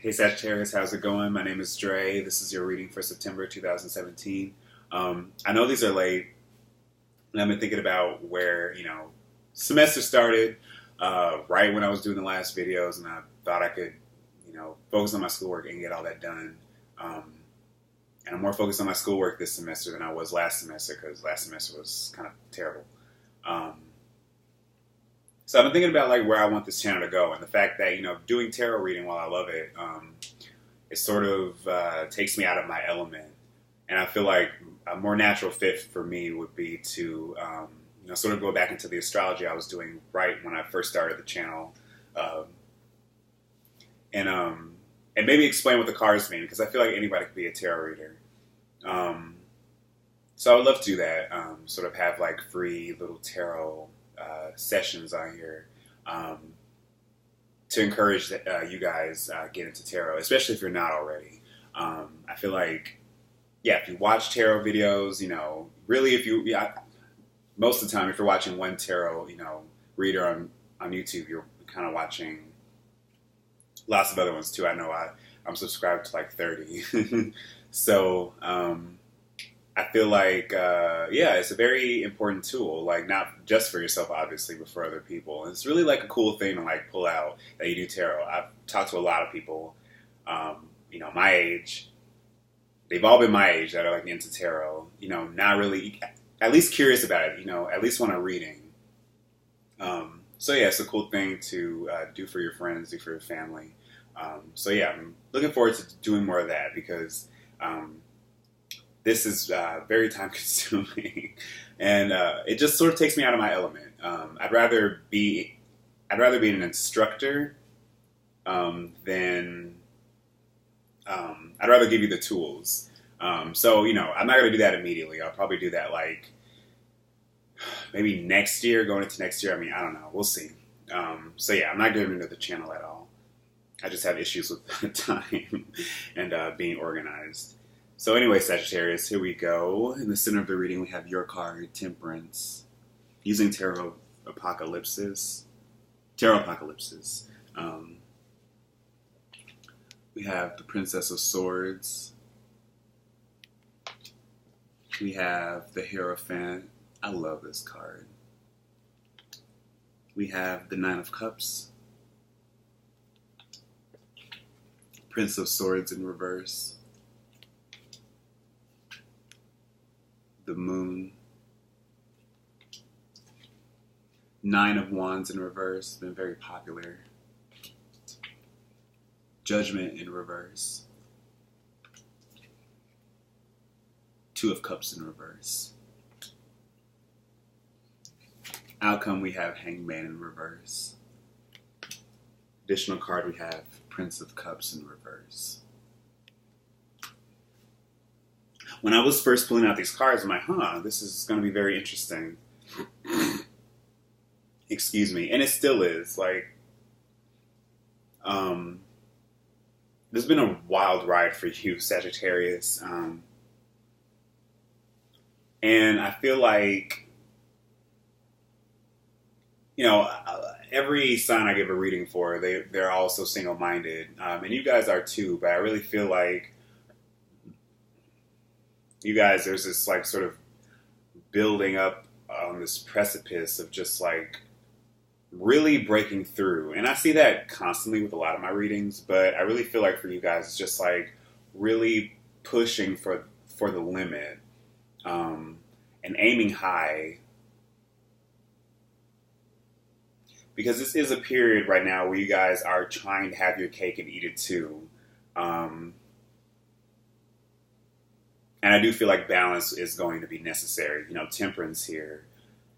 Hey Sagittarius, how's it going? My name is Dre. This is your reading for September 2017. I know these are late, and I've been thinking about where, semester started right when I was doing the last videos, and I thought I could, focus on my schoolwork and get all that done. And I'm more focused on my schoolwork this semester than I was last semester because last semester was kind of terrible. Um, So I've been thinking about like where I want this channel to go, and the fact that doing tarot reading, while I love it, it sort of takes me out of my element, and I feel like a more natural fit for me would be to sort of go back into the astrology I was doing right when I first started the channel, um, and maybe explain what the cards mean because I feel like anybody could be a tarot reader. Um, so I would love to do that. Sort of have like free little tarot sessions on here um, to encourage you guys get into tarot, especially if you're not already. I feel like, yeah, if you watch tarot videos, really if you, yeah, most of the time if you're watching one tarot, reader on YouTube, you're kind of watching lots of other ones too. I know I'm subscribed to like 30. So, I feel like, yeah, it's a very important tool, like not just for yourself, obviously, but for other people. And it's really like a cool thing to like pull out that you do tarot. I've talked to a lot of people, my age. They've all been my age that are like into tarot, not really, at least curious about it, at least want a reading. So yeah, it's a cool thing to do for your friends, do for your family. So yeah, I'm looking forward to doing more of that because, this is very time consuming, and it just sort of takes me out of my element. I'd rather be an instructor than I'd rather give you the tools. So I'm not going to do that immediately. I'll probably do that like maybe next year, going into next year. I mean, I don't know. We'll see. So yeah, I'm not getting into the channel at all. I just have issues with time and being organized. So anyway, Sagittarius, here we go. In the center of the reading, we have your card, Temperance. Using Tarot Apocalypses. We have the Princess of Swords. We have the Hierophant. I love this card. We have the Nine of Cups. Prince of Swords in reverse. The Moon. Nine of Wands in reverse, been very popular. Judgment in reverse. Two of Cups in reverse. Outcome, we have Hangman in reverse. Additional card, we have Prince of Cups in reverse. When I was first pulling out these cards, I'm like, this is going to be very interesting. Excuse me. And it still is. Like, there's been a wild ride for you, Sagittarius. And I feel like, every sign I give a reading for, they're all so single-minded. And you guys are too, but I really feel like you guys, there's this like sort of building up on this precipice of just like really breaking through. And I see that constantly with a lot of my readings, but I really feel like for you guys, it's just like really pushing for the limit, and aiming high. Because this is a period right now where you guys are trying to have your cake and eat it too. And I do feel like balance is going to be necessary, temperance here.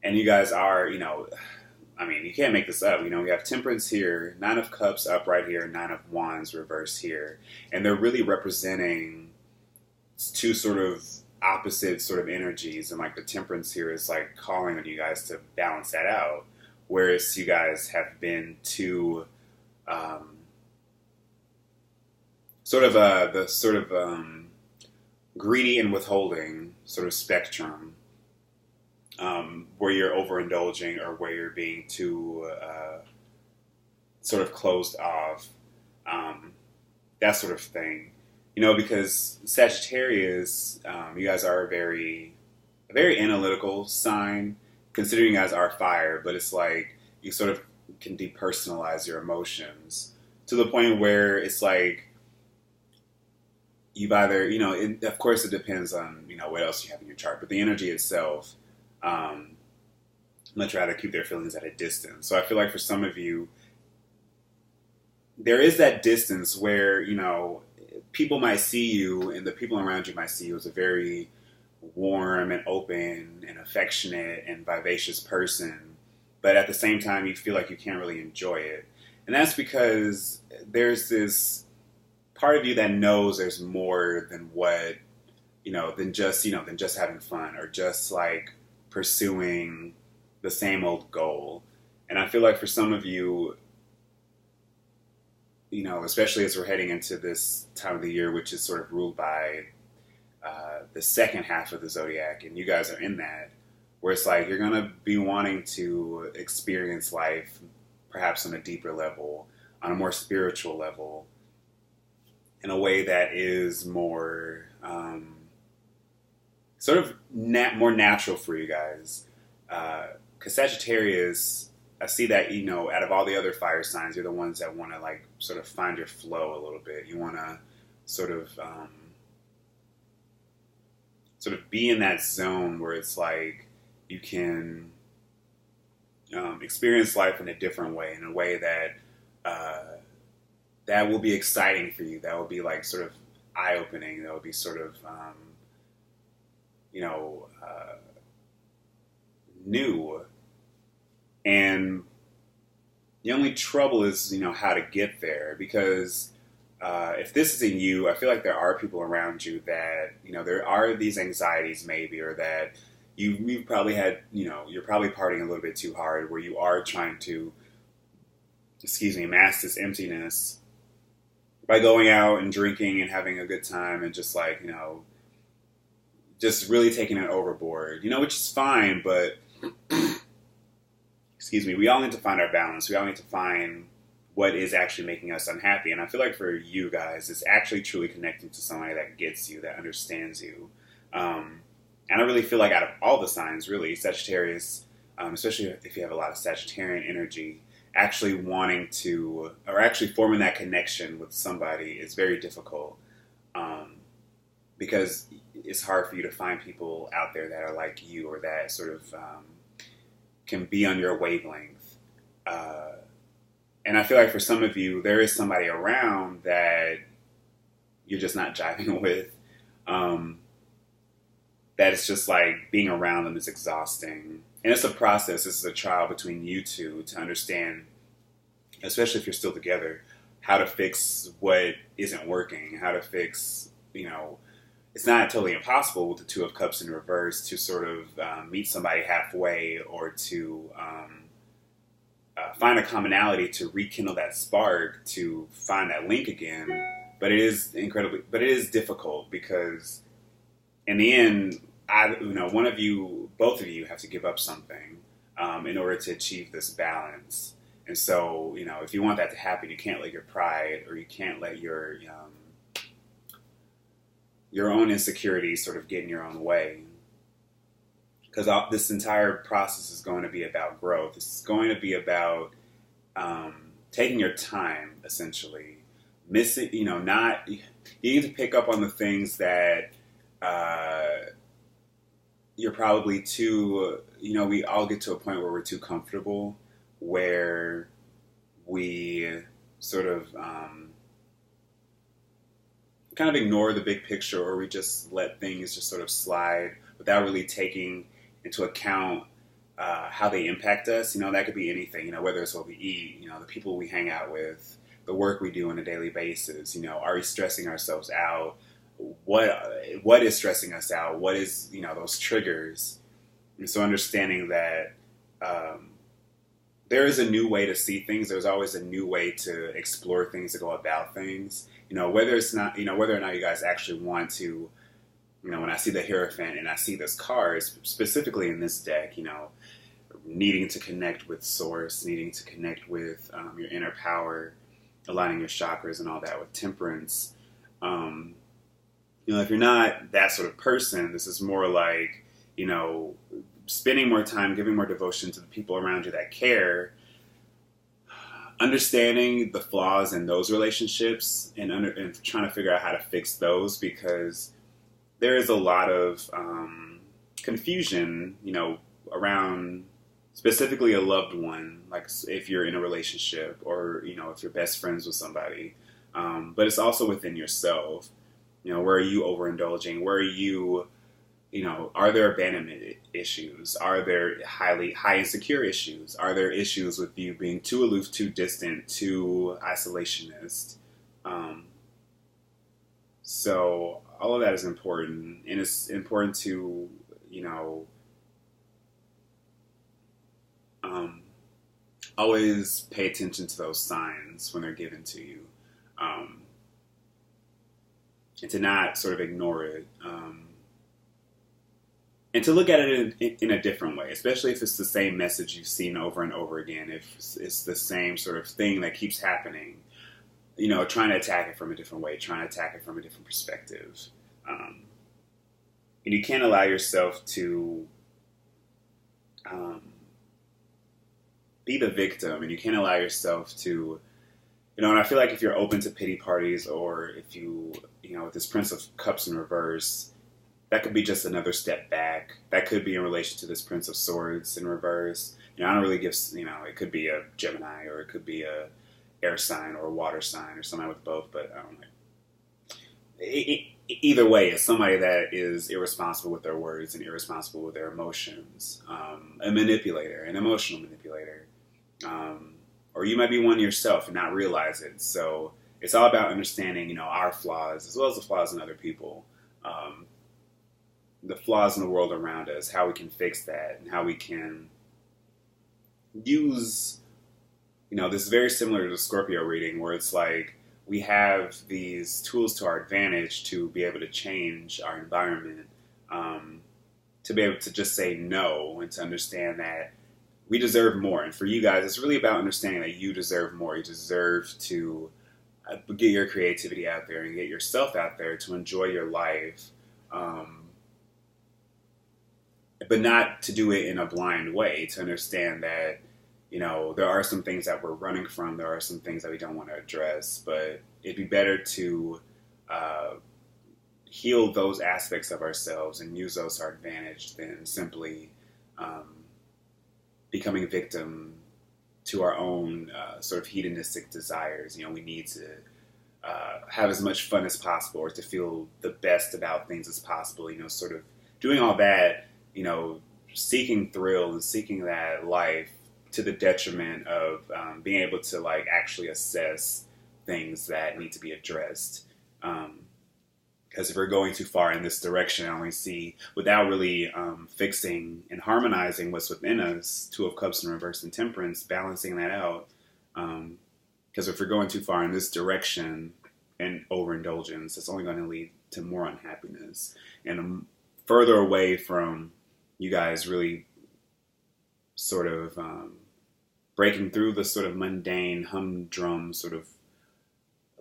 And you guys are, I mean, you can't make this up. We have temperance here, Nine of Cups up right here, Nine of Wands reverse here. And they're really representing two sort of opposite sort of energies. And like the temperance here is like calling on you guys to balance that out. Whereas you guys have been too, greedy and withholding sort of spectrum, where you're overindulging or where you're being too sort of closed off. that sort of thing. Because Sagittarius, you guys are a very analytical sign, considering you guys are fire, but it's like you sort of can depersonalize your emotions to the point where it's like you've either, of course it depends on, what else you have in your chart, but the energy itself, much rather keep their feelings at a distance. So I feel like for some of you, there is that distance where, people might see you and the people around you might see you as a very warm and open and affectionate and vivacious person. But at the same time, you feel like you can't really enjoy it. And that's because there's this part of you that knows there's more than what, than just having fun or just like pursuing the same old goal. And I feel like for some of you, especially as we're heading into this time of the year, which is sort of ruled by the second half of the zodiac, and you guys are in that, where it's like you're going to be wanting to experience life perhaps on a deeper level, on a more spiritual level, in a way that is more sort of more natural for you guys. Because Sagittarius, I see that, out of all the other fire signs, you're the ones that want to like sort of find your flow a little bit. You want to sort of be in that zone where it's like you can experience life in a different way, in a way that that will be exciting for you. That will be like sort of eye-opening. That will be sort of new. And the only trouble is, how to get there. Because if this isn't you, I feel like there are people around you that, there are these anxieties maybe, or that you've probably had, you're probably partying a little bit too hard, where you are trying to, mask this emptiness by going out and drinking and having a good time and just like, just really taking it overboard, which is fine, but we all need to find our balance. We all need to find what is actually making us unhappy. And I feel like for you guys, it's actually truly connecting to somebody that gets you, that understands you. And I really feel like out of all the signs, really, Sagittarius, especially if you have a lot of Sagittarian energy, actually wanting to, or actually forming that connection with somebody is very difficult. Because it's hard for you to find people out there that are like you, or that sort of can be on your wavelength. And I feel like for some of you, there is somebody around that you're just not jiving with. That it's just like being around them is exhausting. And it's a process. This is a trial between you two to understand, especially if you're still together, how to fix what isn't working, how to fix, it's not totally impossible with the Two of Cups in reverse to sort of meet somebody halfway, or to find a commonality to rekindle that spark, to find that link again. But it is difficult, because in the end, both of you have to give up something in order to achieve this balance. And so, if you want that to happen, you can't let your pride, or you can't let your own insecurities sort of get in your own way. Because this entire process is going to be about growth. It's going to be about taking your time, essentially. You need to pick up on the things that you're probably too, we all get to a point where we're too comfortable, where we sort of kind of ignore the big picture, or we just let things just sort of slide without really taking into account how they impact us. That could be anything, whether it's what we eat, the people we hang out with, the work we do on a daily basis. Are we stressing ourselves out? What is stressing us out? What is, those triggers? And so understanding that there is a new way to see things. There's always a new way to explore things, to go about things. Whether or not you guys actually want to, when I see the Hierophant and I see this card, specifically in this deck, needing to connect with Source, needing to connect with your inner power, aligning your chakras and all that with temperance. If you're not that sort of person, this is more like, spending more time, giving more devotion to the people around you that care, understanding the flaws in those relationships and trying to figure out how to fix those, because there is a lot of confusion, around specifically a loved one, like if you're in a relationship or, if you're best friends with somebody. But it's also within yourself. Where are you overindulging? Where are you, are there abandonment issues? Are there high insecure issues? Are there issues with you being too aloof, too distant, too isolationist? So all of that is important, and it's important to, always pay attention to those signs when they're given to you, and to not sort of ignore it, and to look at it in a different way, especially if it's the same message you've seen over and over again. If it's the same sort of thing that keeps happening, trying to attack it from a different way, trying to attack it from a different perspective. And you can't allow yourself to be the victim, and you can't allow yourself to, and I feel like if you're open to pity parties, or if you, with this Prince of Cups in reverse, that could be just another step back. That could be in relation to this Prince of Swords in reverse. I don't really give, it could be a Gemini, or it could be a air sign or a water sign, or somebody with both, but I don't know. Either way, it's somebody that is irresponsible with their words and irresponsible with their emotions. A manipulator, an emotional manipulator. Or you might be one yourself and not realize it. So it's all about understanding, our flaws as well as the flaws in other people. The flaws in the world around us, how we can fix that, and how we can use, this is very similar to the Scorpio reading, where it's like we have these tools to our advantage to be able to change our environment, to be able to just say no, and to understand that we deserve more. And for you guys, it's really about understanding that you deserve more. You deserve to get your creativity out there and get yourself out there to enjoy your life. But not to do it in a blind way, to understand that, there are some things that we're running from. There are some things that we don't want to address, but it'd be better to heal those aspects of ourselves and use those to our advantage than simply becoming a victim to our own sort of hedonistic desires. We need to have as much fun as possible, or to feel the best about things as possible, sort of doing all that, seeking thrill and seeking that life to the detriment of being able to actually assess things that need to be addressed. Because if we're going too far in this direction, I only see, without really fixing and harmonizing what's within us, Two of Cups in reverse and Temperance, balancing that out. Because if we're going too far in this direction and overindulgence, it's only going to lead to more unhappiness and further away from you guys really sort of breaking through the sort of mundane, humdrum sort of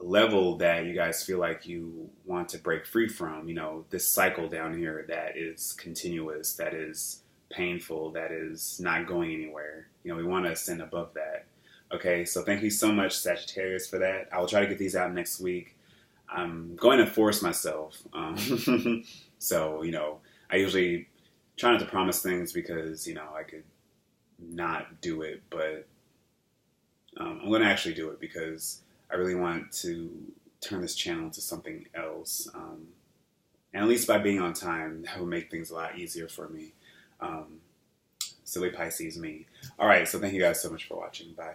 level that you guys feel like you want to break free from. This cycle down here that is continuous, that is painful, that is not going anywhere. We want to ascend above that. Okay, so thank you so much, Sagittarius, for that. I will try to get these out next week. I'm going to force myself. So, I usually try not to promise things because, I could not do it, but I'm going to actually do it because I really want to turn this channel into something else. And at least by being on time, that will make things a lot easier for me. Silly Pisces me. All right, so thank you guys so much for watching. Bye.